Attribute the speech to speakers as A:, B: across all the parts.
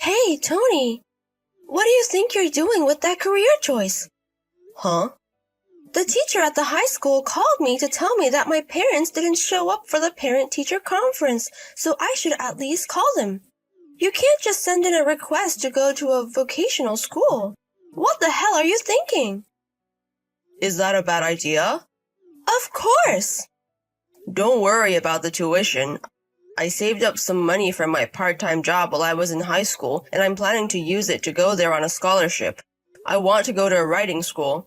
A: Hey, Tony, what do you think you're doing with that career choice?
B: Huh?
A: The teacher at the high school called me to tell me that my parents didn't show up for the parent-teacher conference, so I should at least call them. You can't just send in a request to go to a vocational school. What the hell are you thinking?
B: Is that a bad idea?
A: Of course!
B: Don't worry about the tuition. I saved up some money from my part-time job while I was in high school, and I'm planning to use it to go there on a scholarship. I want to go to a writing school.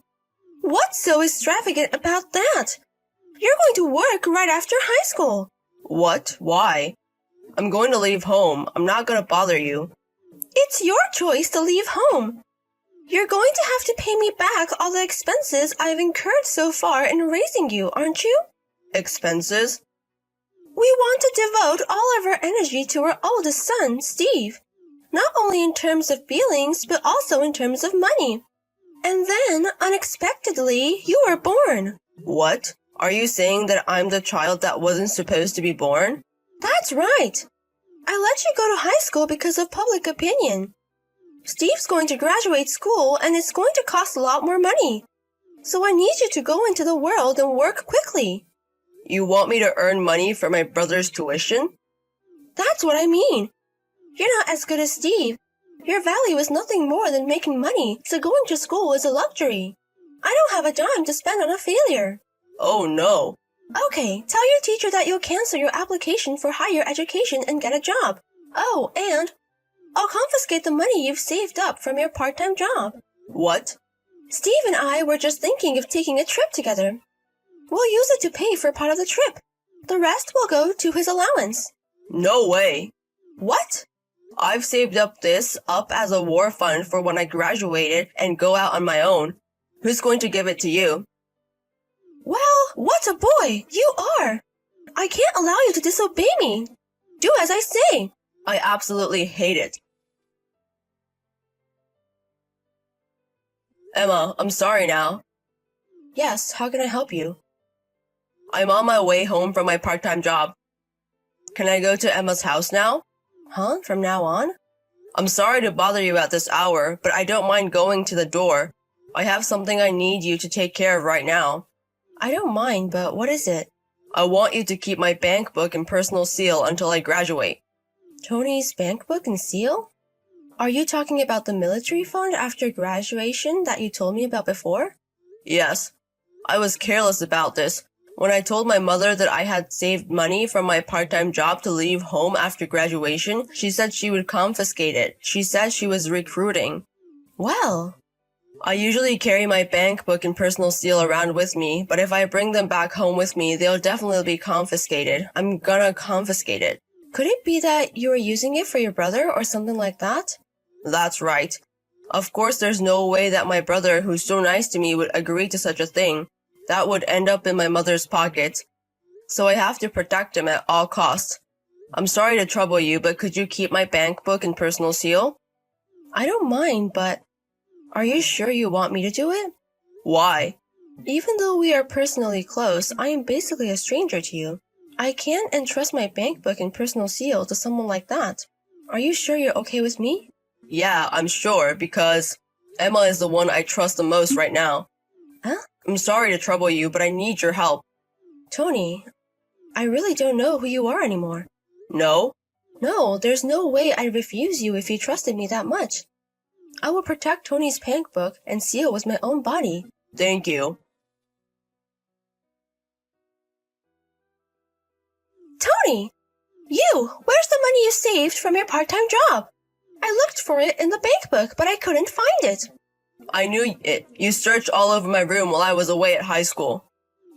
A: What's so extravagant about that? You're going to work right after high school.
B: What? Why? I'm going to leave home. I'm not going to bother you.
A: It's your choice to leave home. You're going to have to pay me back all the expenses I've incurred so far in raising you, aren't you?
B: Expenses?
A: We want to devote all of our energy to our oldest son, Steve. Not only in terms of feelings, but also in terms of money. And then, unexpectedly, you were born.
B: What? Are you saying that I'm the child that wasn't supposed to be born?
A: That's right. I let you go to high school because of public opinion. Steve's going to graduate school and it's going to cost a lot more money. So I need you to go into the world and work quickly.
B: You want me to earn money for my brother's tuition?
A: That's what I mean. You're not as good as Steve. Your value is nothing more than making money, so going to school is a luxury. I don't have a dime to spend on a failure.
B: Oh no.
A: Okay, tell your teacher that you'll cancel your application for higher education and get a job. Oh, and I'll confiscate the money you've saved up from your part-time job.
B: What?
A: Steve and I were just thinking of taking a trip together. We'll use it to pay for part of the trip. The rest will go to his allowance.
B: No way.
A: What?
B: I've saved up as a war fund for when I graduated and go out on my own. Who's going to give it to you?
A: Well, what a boy you are! I can't allow you to disobey me. Do as I say.
B: I absolutely hate it. Emma, I'm sorry now.
A: Yes, how can I help you?
B: I'm on my way home from my part-time job. Can I go to Emma's house now?
A: Huh? From now on?
B: I'm sorry to bother you at this hour, but I don't mind going to the door. I have something I need you to take care of right now.
A: I don't mind, but what is it?
B: I want you to keep my bank book and personal seal until I graduate.
A: Tony's bank book and seal? Are you talking about the military fund after graduation that you told me about before?
B: Yes. I was careless about this. When I told my mother that I had saved money from my part-time job to leave home after graduation, she said she would confiscate it. She said she was recruiting.
A: Well,
B: I usually carry my bank book and personal seal around with me, but if I bring them back home with me, they'll definitely be confiscated. I'm gonna confiscate it.
A: Could it be that you were using it for your brother or something like that?
B: That's right. Of course, there's no way that my brother, who's so nice to me, would agree to such a thing. That would end up in my mother's pocket. So I have to protect him at all costs. I'm sorry to trouble you, but could you keep my bank book and personal seal?
A: I don't mind, but are you sure you want me to do it?
B: Why?
A: Even though we are personally close, I am basically a stranger to you. I can't entrust my bank book and personal seal to someone like that. Are you sure you're okay with me?
B: Yeah, I'm sure, because Emma is the one I trust the most right now.
A: Huh?
B: I'm sorry to trouble you, but I need your help.
A: Tony, I really don't know who you are anymore.
B: No?
A: No, there's no way I'd refuse you if you trusted me that much. I will protect Tony's bank book and seal with my own body.
B: Thank you.
A: Tony! You! Where's the money you saved from your part-time job? I looked for it in the bank book, but I couldn't find it.
B: I knew it. You searched all over my room while I was away at high school.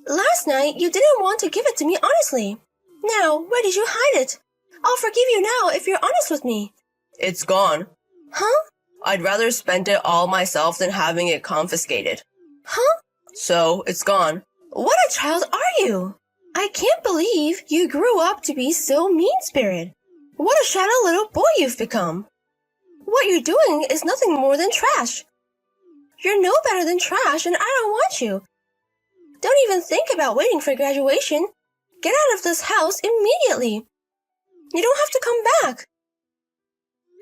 A: Last night, you didn't want to give it to me honestly. Now, where did you hide it? I'll forgive you now if you're honest with me.
B: It's gone.
A: Huh?
B: I'd rather spend it all myself than having it confiscated.
A: Huh?
B: So, it's gone.
A: What a child are you? I can't believe you grew up to be so mean-spirited. What a shallow little boy you've become. What you're doing is nothing more than trash. You're no better than trash, and I don't want you. Don't even think about waiting for graduation. Get out of this house immediately. You don't have to come back.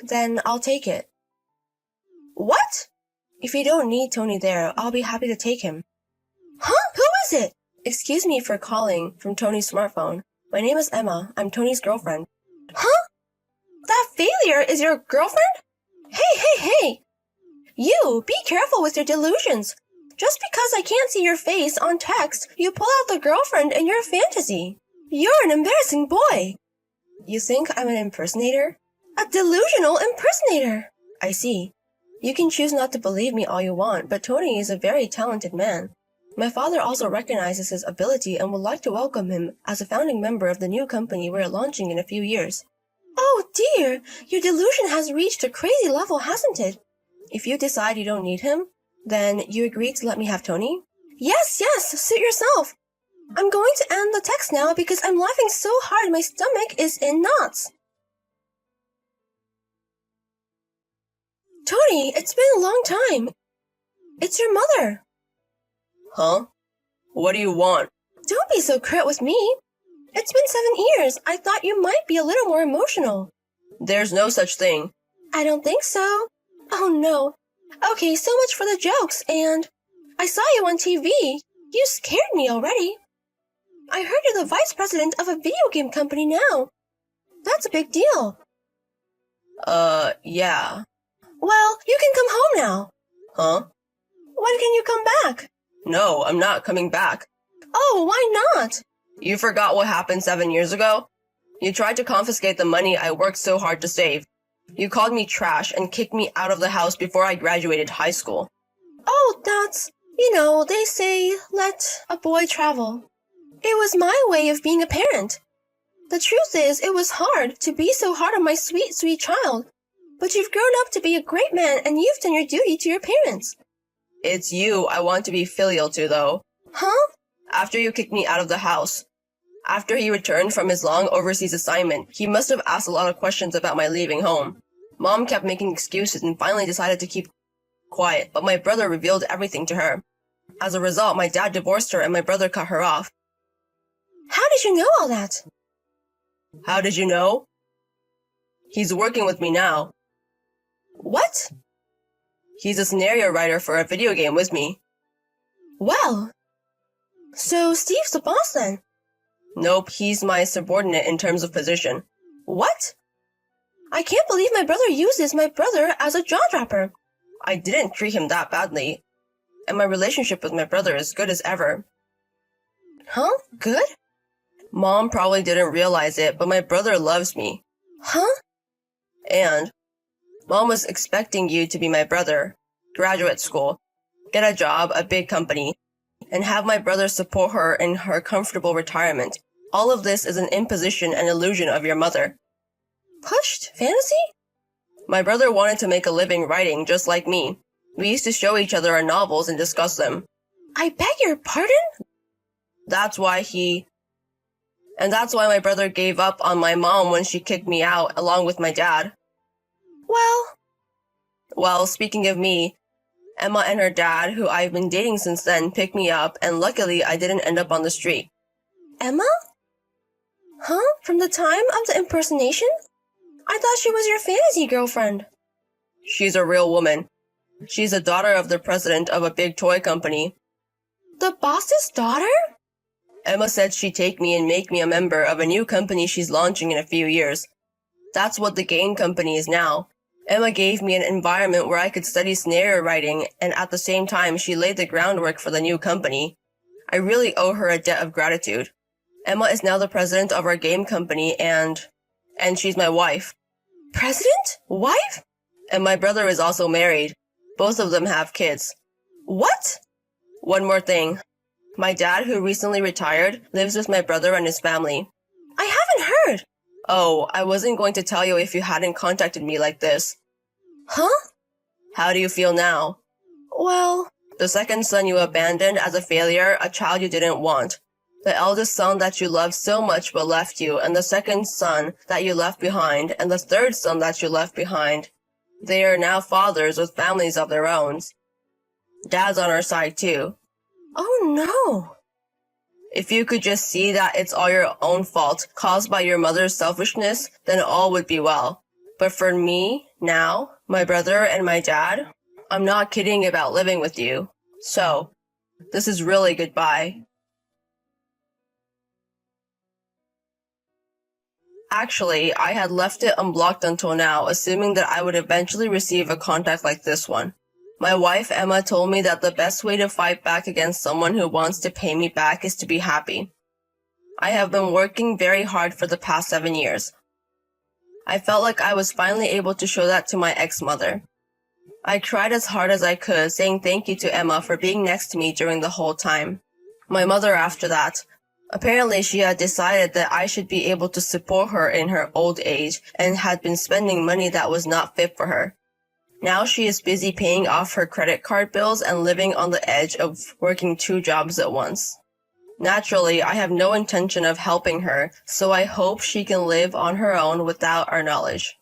A: Then I'll take it. What? If you don't need Tony there, I'll be happy to take him. Huh? Who is it? Excuse me for calling from Tony's smartphone. My name is Emma. I'm Tony's girlfriend. Huh? That failure is your girlfriend? Hey! You, be careful with your delusions. Just because I can't see your face on text, you pull out the girlfriend in your fantasy. You're an embarrassing boy. You think I'm an impersonator? A delusional impersonator. I see. You can choose not to believe me all you want, but Tony is a very talented man. My father also recognizes his ability and would like to welcome him as a founding member of the new company we're launching in a few years. Oh dear, your delusion has reached a crazy level, hasn't it? If you decide you don't need him, then you agree to let me have Tony? Yes, suit yourself. I'm going to end the text now because I'm laughing so hard my stomach is in knots. Tony, it's been a long time. It's your mother.
B: Huh? What do you want?
A: Don't be so curt with me. It's been 7 years. I thought you might be a little more emotional.
B: There's no such thing.
A: I don't think so. Oh no. Okay, so much for the jokes, and I saw you on TV. You scared me already. I heard you're the vice president of a video game company now. That's a big deal.
B: Yeah.
A: Well, you can come home now.
B: Huh?
A: When can you come back?
B: No, I'm not coming back.
A: Oh, why not?
B: You forgot what happened 7 years ago? You tried to confiscate the money I worked so hard to save. You called me trash and kicked me out of the house before I graduated high school.
A: Oh, that's... they say, let a boy travel. It was my way of being a parent. The truth is, it was hard to be so hard on my sweet, sweet child. But you've grown up to be a great man and you've done your duty to your parents.
B: It's you I want to be filial to, though.
A: Huh?
B: After you kicked me out of the house. After he returned from his long overseas assignment, he must have asked a lot of questions about my leaving home. Mom kept making excuses and finally decided to keep quiet, but my brother revealed everything to her. As a result, my dad divorced her and my brother cut her off.
A: How did you know all that?
B: How did you know? He's working with me now.
A: What?
B: He's a scenario writer for a video game with me.
A: Well, so Steve's the boss then?
B: Nope, he's my subordinate in terms of position.
A: What? I can't believe my brother uses my brother as a jaw-dropper.
B: I didn't treat him that badly, and my relationship with my brother is good as ever.
A: Huh? Good?
B: Mom probably didn't realize it, but my brother loves me.
A: Huh?
B: And Mom was expecting you to be my brother, graduate school, get a job, a big company, and have my brother support her in her comfortable retirement. All of this is an imposition and illusion of your mother.
A: Pushed fantasy?
B: My brother wanted to make a living writing just like me. We used to show each other our novels and discuss them.
A: I beg your pardon?
B: That's why my brother gave up on my mom when she kicked me out along with my dad. Well, speaking of me, Emma and her dad, who I've been dating since then, picked me up, and luckily I didn't end up on the street.
A: Emma? Huh? From the time of the impersonation? I thought she was your fantasy girlfriend.
B: She's a real woman. She's the daughter of the president of a big toy company.
A: The boss's daughter?
B: Emma said she'd take me and make me a member of a new company she's launching in a few years. That's what the game company is now. Emma gave me an environment where I could study scenario writing, and at the same time she laid the groundwork for the new company. I really owe her a debt of gratitude. Emma is now the president of our game company, and she's my wife.
A: President? Wife?
B: And my brother is also married. Both of them have kids.
A: What?
B: One more thing. My dad, who recently retired, lives with my brother and his family.
A: I haven't heard.
B: Oh, I wasn't going to tell you if you hadn't contacted me like this.
A: Huh?
B: How do you feel now?
A: Well...
B: The second son you abandoned as a failure, a child you didn't want. The eldest son that you loved so much but left you, and the second son that you left behind, and the third son that you left behind. They are now fathers with families of their own. Dad's on our side too.
A: Oh no.
B: If you could just see that it's all your own fault, caused by your mother's selfishness, then all would be well. But for me, now, my brother and my dad, I'm not kidding about living with you. So, this is really goodbye. Actually, I had left it unblocked until now, assuming that I would eventually receive a contact like this one. My wife Emma told me that the best way to fight back against someone who wants to pay me back is to be happy. I have been working very hard for the past 7 years. I felt like I was finally able to show that to my ex-mother. I tried as hard as I could, saying thank you to Emma for being next to me during the whole time. My mother after that. Apparently she had decided that I should be able to support her in her old age and had been spending money that was not fit for her. Now she is busy paying off her credit card bills and living on the edge of working 2 jobs at once. Naturally, I have no intention of helping her, so I hope she can live on her own without our knowledge.